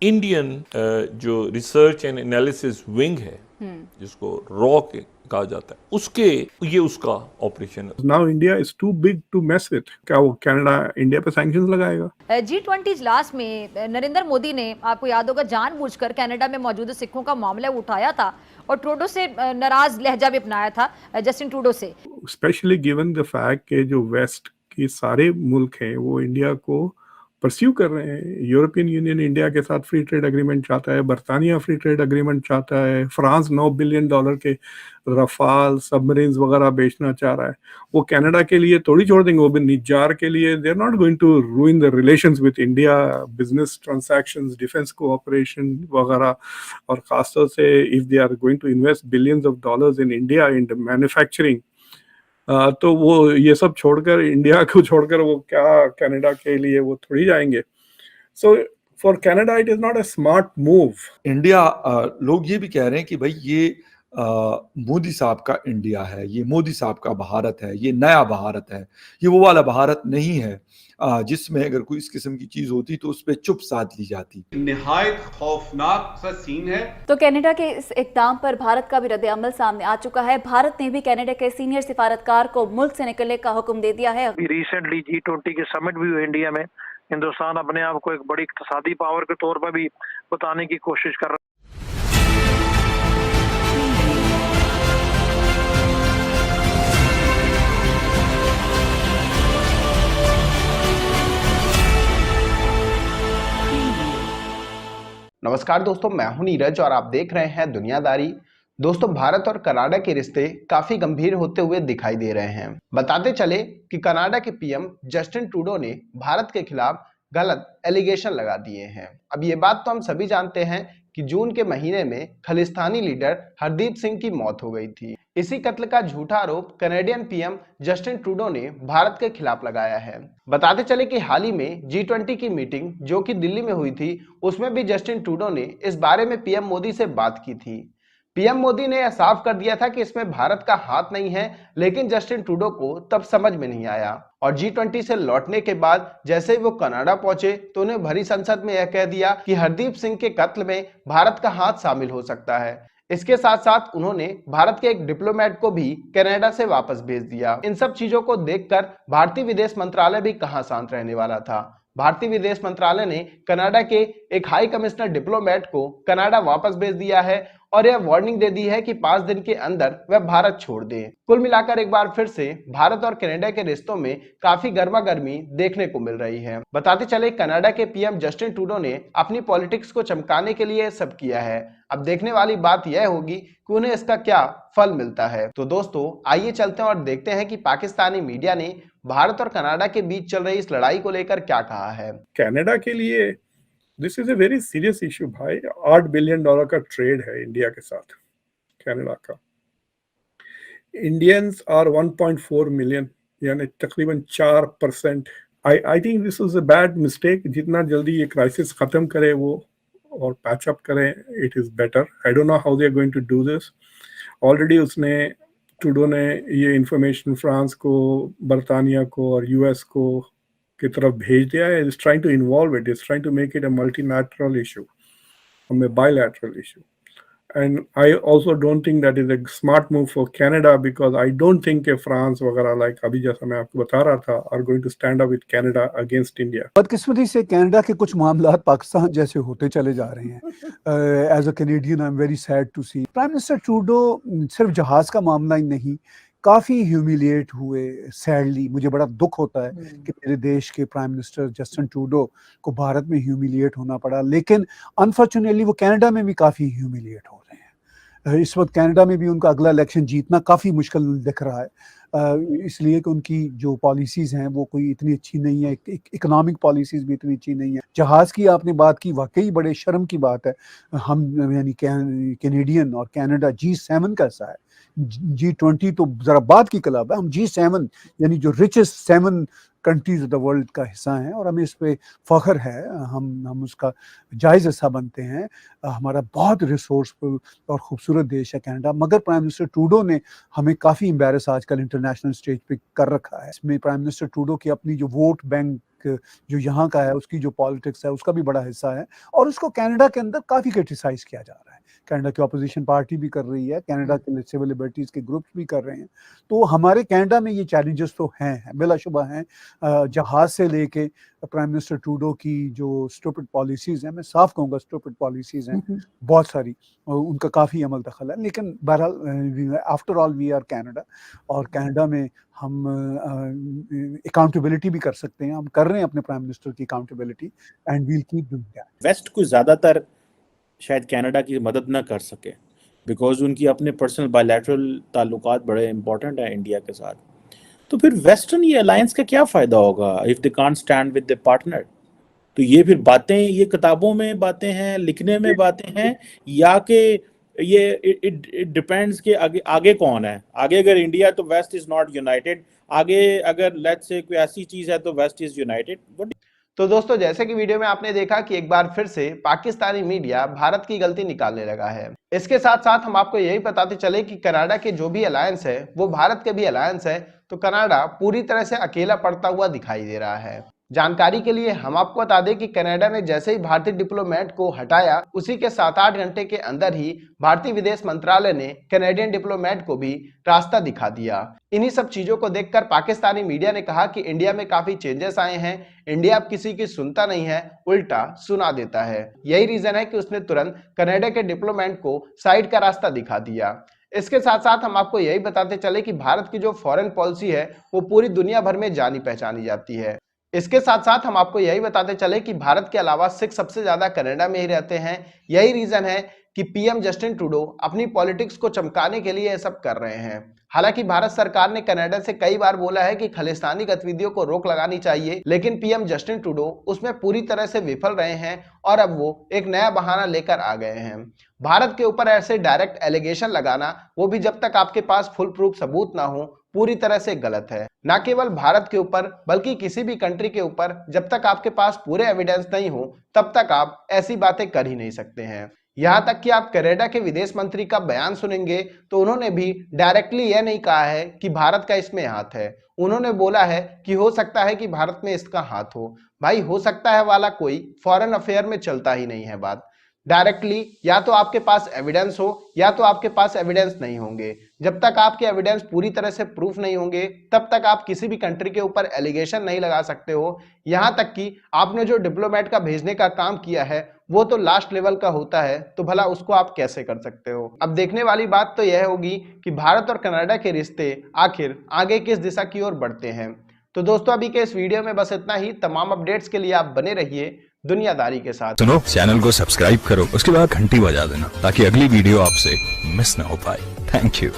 Indian जो research and analysis wing है, जिसको रॉ कहा जाता है, उसका ऑपरेशन है। Now India is too big to mess with. क्या वो कनाडा इंडिया पे सैंक्शंस लगाएगा? G20 इजलास में नरेंद्र मोदी ने, आपको याद होगा, जानबूझकर कनाडा में मौजूद सिखों का मामला उठाया था और ट्रूडो से नाराज लहजा भी अपनाया था, जस्टिन ट्रूडो से। स्पेशली गिवन द फैक्ट के जो वेस्ट के सारे मुल्क हैं वो इंडिया को परस्यू कर रहे हैं। यूरोपियन यूनियन इंडिया के साथ फ्री ट्रेड एग्रीमेंट चाहता है, बरतानिया फ्री ट्रेड एग्रीमेंट चाहता है, फ्रांस $9 बिलियन के रफाल सबमरीन्स वगैरह बेचना चाह रहा है। वो कनाडा के लिए थोड़ी छोड़ देंगे, वो भी निजार के लिए। They are not going to ruin the relations with India, business transactions, defence cooperation वगैरह। और खासतौर से if they are going to invest billions of dollars in India in manufacturing, तो वो ये सब छोड़कर, इंडिया को छोड़कर वो क्या कनाडा के लिए वो थोड़ी जाएंगे। So for Canada it is not a smart move. India, लोग ये भी कह रहे हैं कि भाई ये मोदी साहब का इंडिया है, ये मोदी साहब का भारत है, ये नया भारत है, ये वो वाला भारत नहीं है जिसमें अगर कोई इस किस्म की चीज होती तो उस पर चुप साध ली जाती। निहायत खौफनाक सा सीन है। तो कनाडा के इस इक़दाम पर भारत का भी रद्द-ए-अमल सामने आ चुका है। भारत ने भी कनाडा के सीनियर सिफारतकार को मुल्क से निकलने का हुक्म दे दिया है। रिसेंटली G20 के समिट भी हुए इंडिया में। हिंदुस्तान अपने आप को एक बड़ी इक़्तिसादी पावर के तौर पर भी बताने की कोशिश कर रहा है। नमस्कार दोस्तों, मैं हूं नीरज और आप देख रहे हैं दुनियादारी। दोस्तों, भारत और कनाडा के रिश्ते काफी गंभीर होते हुए दिखाई दे रहे हैं। बताते चले कि कनाडा के पीएम जस्टिन ट्रूडो ने भारत के खिलाफ गलत एलिगेशन लगा दिए हैं। अब ये बात तो हम सभी जानते हैं कि जून के महीने में खालिस्तानी लीडर हरदीप सिंह की मौत हो गई थी। इसी कत्ल का झूठा आरोप कनेडियन पीएम जस्टिन ट्रूडो ने भारत के खिलाफ लगाया है। बताते चले कि हाल ही में G20 की मीटिंग जो कि दिल्ली में हुई थी, उसमें भी जस्टिन ट्रूडो ने इस बारे में पीएम मोदी से बात की थी। पीएम मोदी ने यह साफ कर दिया था कि इसमें भारत का हाथ नहीं है, लेकिन जस्टिन ट्रूडो को तब समझ में नहीं आया और G20 से लौटने के बाद जैसे ही वो कनाडा पहुंचे तो उन्हें भरी संसद में यह कह दिया कि हरदीप सिंह के कत्ल में भारत का हाथ शामिल हो सकता है। इसके साथ साथ उन्होंने भारत के एक डिप्लोमेट को भी कनाडा से वापस भेज दिया। इन सब चीजों को देखकर भारतीय विदेश मंत्रालय भी कहां शांत रहने वाला था। भारतीय विदेश मंत्रालय ने कनाडा के एक हाई कमिश्नर डिप्लोमेट को कनाडा वापस भेज दिया है और यह वार्निंग दे दी है कि 5 दिन के अंदर वह भारत छोड़ दे। कुल मिलाकर एक बार फिर से भारत और कनाडा के रिश्तों में काफी गर्मागर्मी देखने को मिल रही है। बताते चले कनाडा के पीएम जस्टिन ट्रूडो ने अपनी पॉलिटिक्स को चमकाने के लिए सब किया है। अब देखने वाली बात यह होगी कि उन्हें इसका क्या फल मिलता है। तो दोस्तों, आइए चलते हैं और देखते हैं कि पाकिस्तानी मीडिया ने भारत और कनाडा के बीच चल रही इस लड़ाई को लेकर क्या कहा है। कनाडा के लिए this is a very serious issue भाई। $8 बिलियन का ट्रेड है इंडिया के साथ कनाडा का। इंडियंस आर 1.4 मिलियन, यानी तकरीबन 4%। I think this is a bad mistake. जितना जल्दी ये क्राइसिस खत्म करे वो और पैच अप करें, it is better. I don't know how they are going to do this. Already Trudeau ने ये इंफॉर्मेशन फ्रांस को, बरतानिया को और यूएस को की तरफ भेज दिया है। Is trying to involve it, is trying to make it a multilateral issue, a bilateral issue. And I also don't think that is a smart move for Canada, because I don't think कि France वगैरह, like अभी जैसा मैं आपको बता रहा था, are going to stand up with Canada against India. बदकिस्मती से कनाडा के कुछ मामलात पाकिस्तान जैसे होते चले जा रहे हैं। As a Canadian I am very sad to see prime minister Trudeau सिर्फ जहाज का मामला ही नहीं, काफ़ी ह्यूमिलिएट हुए। सैडली मुझे बड़ा दुख होता है कि मेरे देश के प्राइम मिनिस्टर जस्टिन ट्रूडो को भारत में ह्यूमिलिएट होना पड़ा, लेकिन अनफॉर्चुनेटली वो कनाडा में भी काफ़ी ह्यूमिलिएट हो रहे हैं। इस वक्त कनाडा में भी उनका अगला इलेक्शन जीतना काफ़ी मुश्किल दिख रहा है, इसलिए कि उनकी जो पॉलिसीज़ हैं वो कोई इतनी अच्छी नहीं है। इकोनॉमिक पॉलिसीज़ भी इतनी अच्छी नहीं है। जहाज़ की आपने बात की, वाकई बड़े शर्म की बात है। हम यानी कैनेडियन और कनाडा G7 कैसा है, G20 तो ज़रा बात की क्लब है। हम G7 यानी जो richest 7 countries of the world का हिस्सा हैं और हमें इस पे फख्र है। हम उसका जायज़ हिस्सा बनते हैं। हमारा बहुत रिसोर्सफुल और ख़ूबसूरत देश है कनाडा, मगर प्राइम मिनिस्टर ट्रूडो ने हमें काफ़ी एम्बैरस आजकल इंटरनेशनल स्टेज पे कर रखा है। इसमें प्राइम मिनिस्टर ट्रूडो की अपनी जो वोट बैंक एक जो यहाँ का है उसकी जो पॉलिटिक्स है उसका भी बड़ा हिस्सा है, और उसको कनाडा के अंदर काफ़ी क्रिटिसाइज किया जा रहा है। कनाडा की अपोजिशन पार्टी भी कर रही है, कनाडा के सिविल लिबर्टीज़ के ग्रुप्स भी कर रहे हैं। तो हमारे कनाडा में ये चैलेंजेस तो हैं, बिलाशुबा हैं। जहाज़ से लेके प्राइम मिनिस्टर ट्रूडो की जो स्टूपिड पॉलिसीज़ हैं, मैं साफ कहूँगा स्टूपिड पॉलिसीज़ हैं बहुत सारी, उनका काफ़ी अमल दखल है। लेकिन बहरहाल after all we are Canada, और कनाडा में हम अकाउंटेबिलिटी भी कर सकते हैं। हम कर रहे हैं अपने प्राइम मिनिस्टर की accountability, and we'll keep doing that. West को ज़्यादातर शायद कनाडा की मदद ना कर सके, बिकॉज उनकी अपने पर्सनल बायलैटरल ताल्लुकात बड़े इंपॉर्टेंट हैं इंडिया के साथ। तो फिर वेस्टर्न ये अलायंस का क्या फ़ायदा होगा if they can't stand with the partner? तो ये फिर बातें, ये किताबों में बातें हैं, लिखने में बातें हैं, या कि ये इट डिपेंड्स कि आगे कौन है? आगे अगर इंडिया तो वेस्ट इज़ नॉट यूनाइटेड, आगे अगर लेट्स से कोई ऐसी चीज़ है तो वेस्ट इज़ यूनाइटेड। तो दोस्तों, जैसे कि वीडियो में आपने देखा कि एक बार फिर से पाकिस्तानी मीडिया भारत की गलती निकालने लगा है। इसके साथ साथ हम आपको यही बताते चले कि कनाडा के जो भी अलायंस है वो भारत के भी अलायंस है, तो कनाडा पूरी तरह से अकेला पड़ता हुआ दिखाई दे रहा है। जानकारी के लिए हम आपको बता दें कि कनाडा ने जैसे ही भारतीय डिप्लोमेट को हटाया, उसी के 7-8 घंटे के अंदर ही भारतीय विदेश मंत्रालय ने कनाडियन डिप्लोमेट को भी रास्ता दिखा दिया। इन्हीं सब चीजों को देखकर पाकिस्तानी मीडिया ने कहा कि इंडिया में काफी चेंजेस आए हैं, इंडिया अब किसी की सुनता नहीं है, उल्टा सुना देता है। यही रीजन है कि उसने तुरंत कनाडा के डिप्लोमेट को साइड का रास्ता दिखा दिया। इसके साथ साथ हम आपको यही बताते चले कि भारत की जो फॉरेन पॉलिसी है वो पूरी दुनिया भर में जानी पहचानी जाती है। इसके साथ साथ हम आपको यही बताते चले कि भारत के अलावा सिख सबसे ज्यादा कनाडा में ही रहते हैं। यही रीजन है कि पीएम जस्टिन ट्रूडो अपनी पॉलिटिक्स को चमकाने के लिए ये सब कर रहे हैं। हालांकि भारत सरकार ने कनाडा से कई बार बोला है कि खालिस्तानी गतिविधियों को रोक लगानी चाहिए, लेकिन पीएम जस्टिन ट्रूडो उसमें पूरी तरह से विफल रहे हैं और अब वो एक नया बहाना लेकर आ गए हैं। भारत के ऊपर ऐसे डायरेक्ट एलिगेशन लगाना, वो भी जब तक आपके पास फुल प्रूफ सबूत ना हो, पूरी तरह से गलत है। ना केवल भारत के ऊपर बल्कि किसी भी कंट्री के ऊपर जब तक आपके पास पूरे एविडेंस नहीं हो तब तक आप ऐसी बातें कर ही नहीं सकते हैं। यहाँ तक कि आप कनाडा के विदेश मंत्री का बयान सुनेंगे तो उन्होंने भी डायरेक्टली यह नहीं कहा है कि भारत का इसमें हाथ है। उन्होंने बोला है कि हो सकता है कि भारत में इसका हाथ हो। भाई, हो सकता है वाला कोई फॉरेन अफेयर में चलता ही नहीं है बात। डायरेक्टली या तो आपके पास एविडेंस हो या तो आपके पास एविडेंस नहीं होंगे। जब तक आपके एविडेंस पूरी तरह से प्रूफ नहीं होंगे तब तक आप किसी भी कंट्री के ऊपर एलिगेशन नहीं लगा सकते हो। यहाँ तक कि आपने जो डिप्लोमेट का भेजने का काम किया है वो तो लास्ट लेवल का होता है, तो भला उसको आप कैसे कर सकते हो? अब देखने वाली बात तो यह होगी कि भारत और कनाडा के रिश्ते आखिर आगे किस दिशा की ओर बढ़ते हैं। तो दोस्तों, अभी के इस वीडियो में बस इतना ही। तमाम अपडेट्स के लिए आप बने रहिए दुनियादारी के साथ। सुनो, चैनल को सब्सक्राइब करो, उसके बाद घंटी बजा देना ताकि अगली वीडियो आपसे मिस ना हो पाए। Thank you.